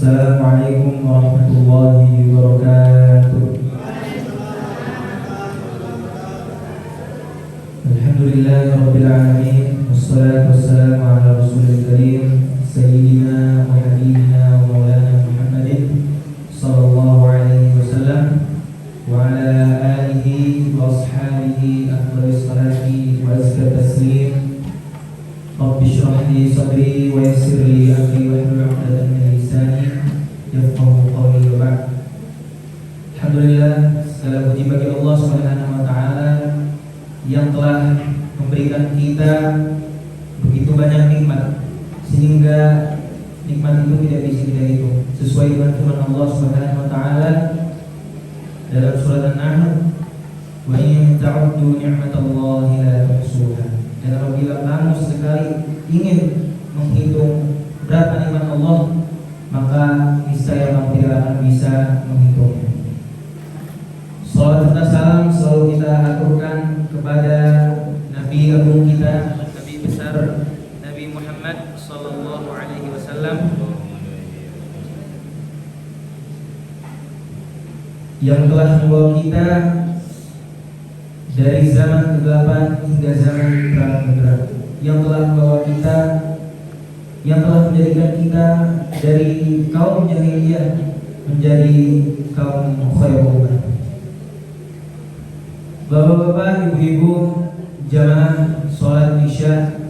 Assalamualaikum warahmatullahi wabarakatuh. Alhamdulillahirabbil alamin, wassalatu wassalamu ala rasulil karim sayyidina wa habibina wa maulana Muhammadin sallallahu alaihi wasallam wa ala alihi wa ashabihi afdhalis salati wa azka taslim. Rabbi shrah li sadri wa yassir li amri wa hlul 'uqdatam min lisani yafqahu qawli wa ba'd. Alhamdulillah, segala puji bagi Allah Subhanahu wa taala yang telah memberikan kita begitu banyak nikmat sehingga nikmat itu tidak bisa kita hitung. Sesuai dengan firman Allah Subhanahu wa taala dalam surat An-Nahl, "Wa in ta'uddu ni'matallahi la tuhsuha." Dan apabila kamu sekali ingin menghitung berapa nikmat Allah, maka niscaya kamu tidak akan bisa menghitungnya. Salawat serta salam selalu kita aturkan kepada Nabi agung kita, Nabi besar Nabi Muhammad sallallahu alaihi wasallam yang telah membawa kita dari zaman kegelapan hingga zaman terang benderang, yang telah membawa kita, yang telah menjadikan kita dari kaum jahiliyah menjadi kaum khairul ummah. Bapak-bapak, ibu-ibu, jamaah sholat isya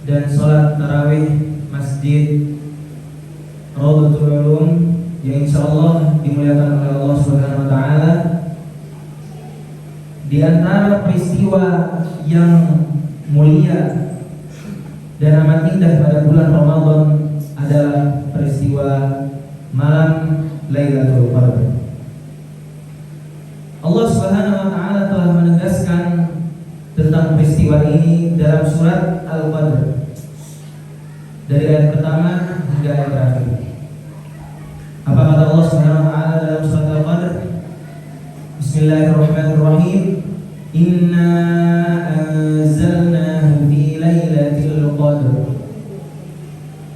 dan sholat tarawih Masjid Raudhatul Ulum yang insyaallah dimuliakan oleh Allah Subhanahu wa taala. Di antara peristiwa yang mulia dan amat indah pada bulan Ramadan adalah peristiwa malam Lailatul Qadar. Allah Subhanahu wa taala telah menegaskan tentang peristiwa ini dalam surat Al-Qadr dari ayat pertama hingga ayat terakhir. Apa kata Allah Subhanahu wa taala dalam surat Al-Qadr? Bismillahirrahmanirrahim. Inna anzalnahu fi lailatul qadr.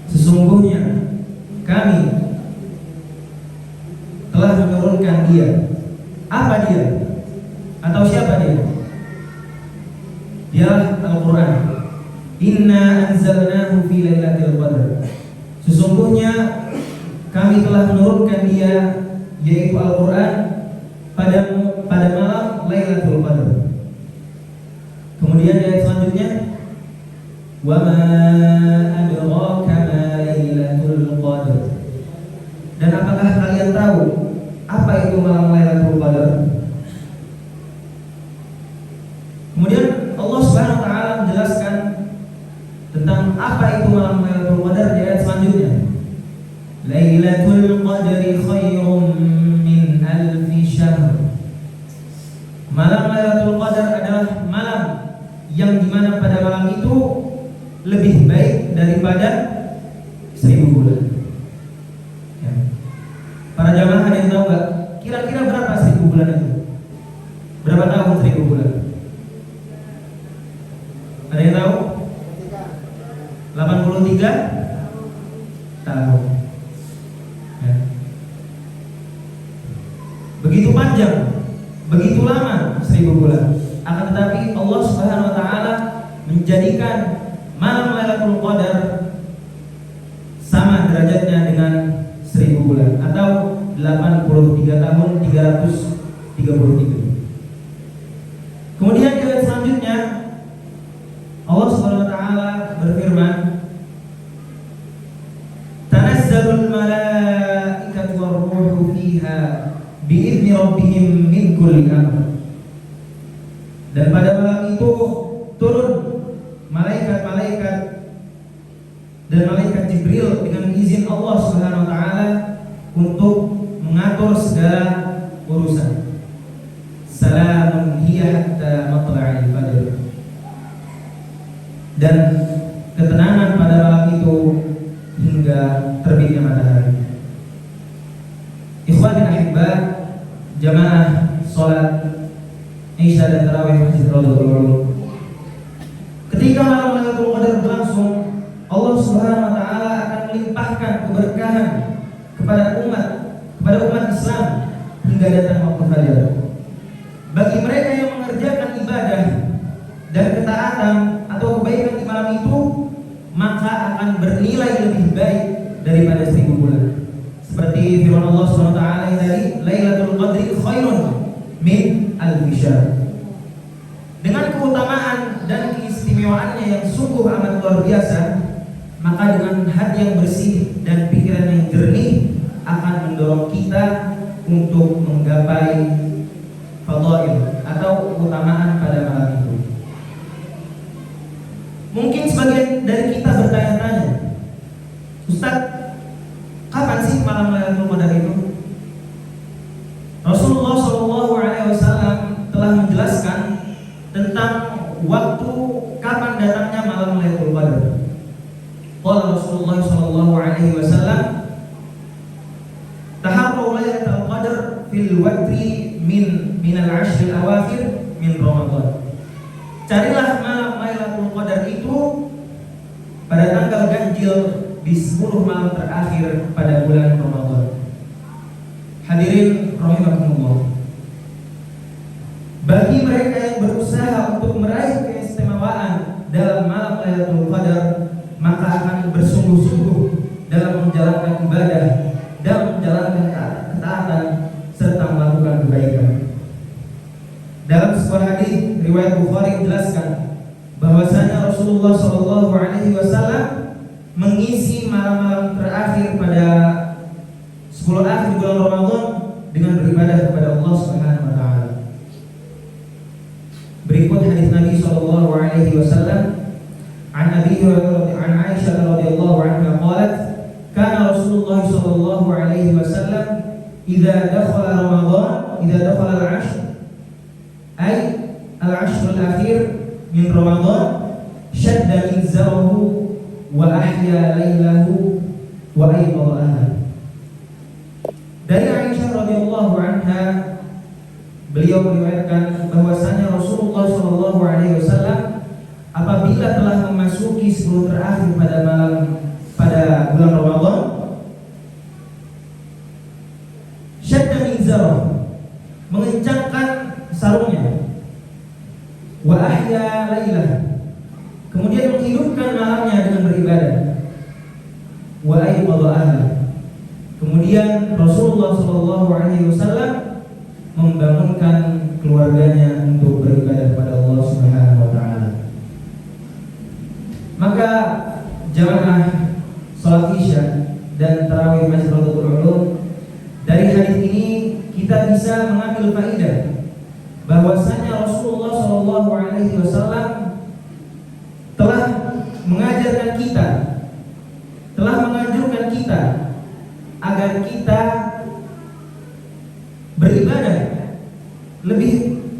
Sesungguhnya kami telah menurunkan dia. Apa dia? Atau siapa dia? Dialah Al-Quran. Inna anzalnahu fi lailatul qadr. Sesungguhnya kami telah menurunkan dia, yaitu Al-Quran, pada malam Lailatul Qadar. Kemudian ayat selanjutnya, wa ma adraka ma Lailatul Qadar. Dan apakah kalian tahu apa itu malam Lailatul Qadar? Kemudian Allah Subhanahu wa taala menjelaskan tentang apa itu malam Lailatul Qadar di ayat selanjutnya. Lailatul Qadri khairum min alfi syahr. Malam Lailatul Qadar adalah malam yang dimana pada malam itu lebih baik daripada 1000 bulan. Ya. Para jamaah ada yang tahu nggak? Kira-kira berapa 1000 bulan itu? Berapa tahun 1000 bulan? Ada yang tahu? 83 tahun. Ya. Begitu panjang, begitu lama 1000 bulan. Akan tetapi Allah Subhanahu wa taala menjadikan malam Lailatul Qadar sama derajatnya dengan 1000 bulan atau 83 tahun 333. Kemudian di ayat selanjutnya Allah Subhanahu wa taala berfirman, tanazzalul malaikatu war-ruhu fiha bi'izni rabbihim min kulli amr. Dan pada malam itu turun malaikat-malaikat dan malaikat Jibril dengan izin Allah Subhanahu wa taala untuk mengatur segala urusan. Salamun hiya hatta matla'il fajr. Dan ketenangan pada malam itu hingga terbitnya matahari. Ikhwatin ahibbah, jamaah salat Isya dan tarawih Masjid Raudhatul Ulum. Ketika malam Lailatul Qadar berlangsung, Allah Subhanahu wa taala akan melimpahkan keberkahan kepada umat Islam hingga datang waktu fajar. Bagi mereka yang mengerjakan ibadah dan ketaatan atau kebaikan di malam itu, maka akan bernilai lebih baik daripada 1000 bulan. Seperti firman Allah SWT yang tadi, Lailatul Qadri khairun min alfi syahr. Dengan keutamaan dan keistimewaannya yang sungguh amat luar biasa, maka dengan hati yang bersih dan pikiran yang jernih akan mendorong kita untuk menggapai fadail atau keutamaan pada malam itu. Mungkin sebagian dari kita bertanya-tanya, Ustaz, kapan sih malam Lailatul Qadar itu? Rasulullah SAW telah menjelaskan tentang waktu kapan datangnya malam Lailatul Qadar. Qala Rasulullah SAW, taharru Lailatul Qadar fil watri min al-ashr al-awakhir min Ramadan. Carilah malam Lailatul Qadar itu pada tanggal ganjil di 10 malam terakhir pada bulan Ramadan. Hadirin rahimakumullah. Bagi mereka yang berusaha untuk meraih keistimewaan dalam malam Lailatul Qadar, maka akan bersungguh-sungguh dalam menjalankan ibadah dan menjalankan ketaatan serta melakukan kebaikan. Dalam sebuah hadis riwayat Bukhari menjelaskan bahwasanya Rasulullah SAW mengisi malam-malam terakhir pada 10 akhir bulan Ramadan dengan beribadah kepada Allah Subhanahu wa taala. Berikut hadis Nabi SAW an Abi Hurairah an Aisyah radhiyallahu anha qalat kana Rasulullah sallallahu alaihi wasallam idza dakhala Ramadan idza dakhala al-'ashr ay al-'ashr al-akhir min Ramadan shadda mizrahu wa ahya lailahu wa ayqadha. Dari Aisyah radhiyallahu anha, beliau meriwayatkan bahwasanya Rasulullah sallallahu alaihi wasallam apabila telah memasuki 10 terakhir pada bulan Ramadan, syadda mizrah, mengencangkan sarungnya, wa ahya lailah, kemudian menghidupkan malamnya dengan beribadah, wa ayqadha, kemudian Rasulullah SAW membangunkan keluarganya untuk beribadah kepada Allah Subhanahu wa taala. Maka jamaah salat Isya dan tarawih Masjid Raudatul Ulum, dari hadis ini kita bisa mengambil faedah bahwasanya Rasulullah SAW telah mengajarkan kita, telah menganjurkan kita agar kita beribadah, lebih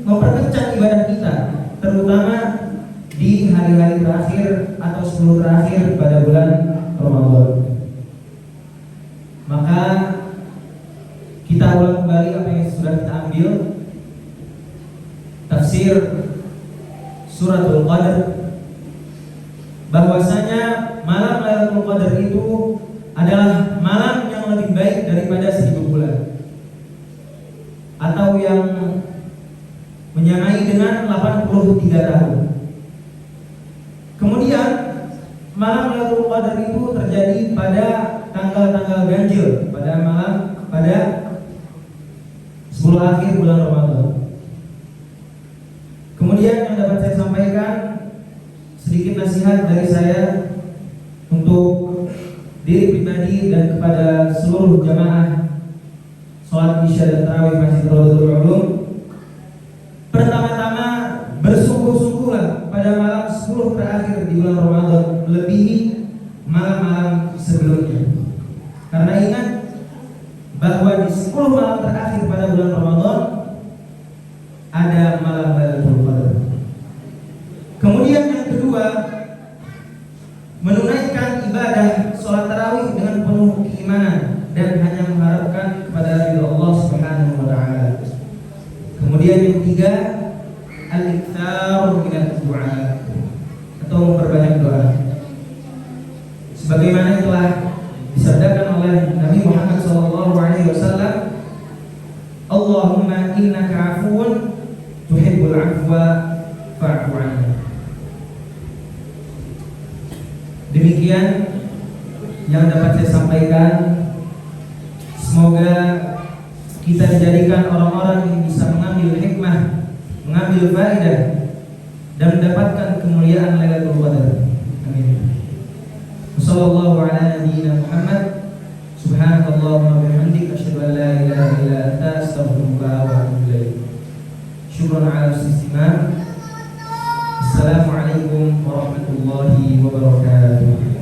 memperkencang ibadah kita, terutama di hari-hari terakhir atau 10 terakhir pada bulan Ramadan. Maka kita ulang kembali apa yang sudah kita ambil, tafsir suratul Qadar, bahwasanya malam Lailatul Qadar itu adalah malam yang lebih baik daripada 1000 bulan, atau yang menyamai dengan 83 tahun. Kemudian malam Lailatul Qadar itu terjadi pada tanggal-tanggal ganjil, pada 10 akhir bulan Ramadan. Kemudian yang dapat saya sampaikan, sedikit nasihat dari saya untuk diri pribadi dan kepada seluruh jamaah sholat Isya dan tarawih Masjid Raudatul Ulum. Pertama-tama, bersungguh-sungguhlah pada malam 10 terakhir di bulan Ramadan melebihi malam-malam sebelumnya. Karena ingat bahwa di 10 malam terakhir pada bulan Ramadan ada malam Lailatul Qadar. Kemudian yang kedua, menunaikan ibadah sholat tarawih dengan penuh keimanan dan hanya mengharapkan kepada ridha Allah Subhanahu wa taala. Kemudian yang ketiga, al-iktsar min ad-du'a, atau memperbanyak doa. Sebagaimana telah disabdakan oleh Nabi Muhammad SAW demikian yang dapat saya sampaikan. Semoga kita dijadikan orang-orang yang bisa mengambil hikmah, mengambil faedah, dan mendapatkan kemuliaan Lailatul Qadar. Amin. Wassallallahu ala nabiyyina Muhammad. Subhanakallahumma wa bihamdika asyhadu an la ilaha illa anta astaghfiruka wa atubu ilaik. Syukran ala istimam. Assalamualaikum warahmatullahi wabarakatuh.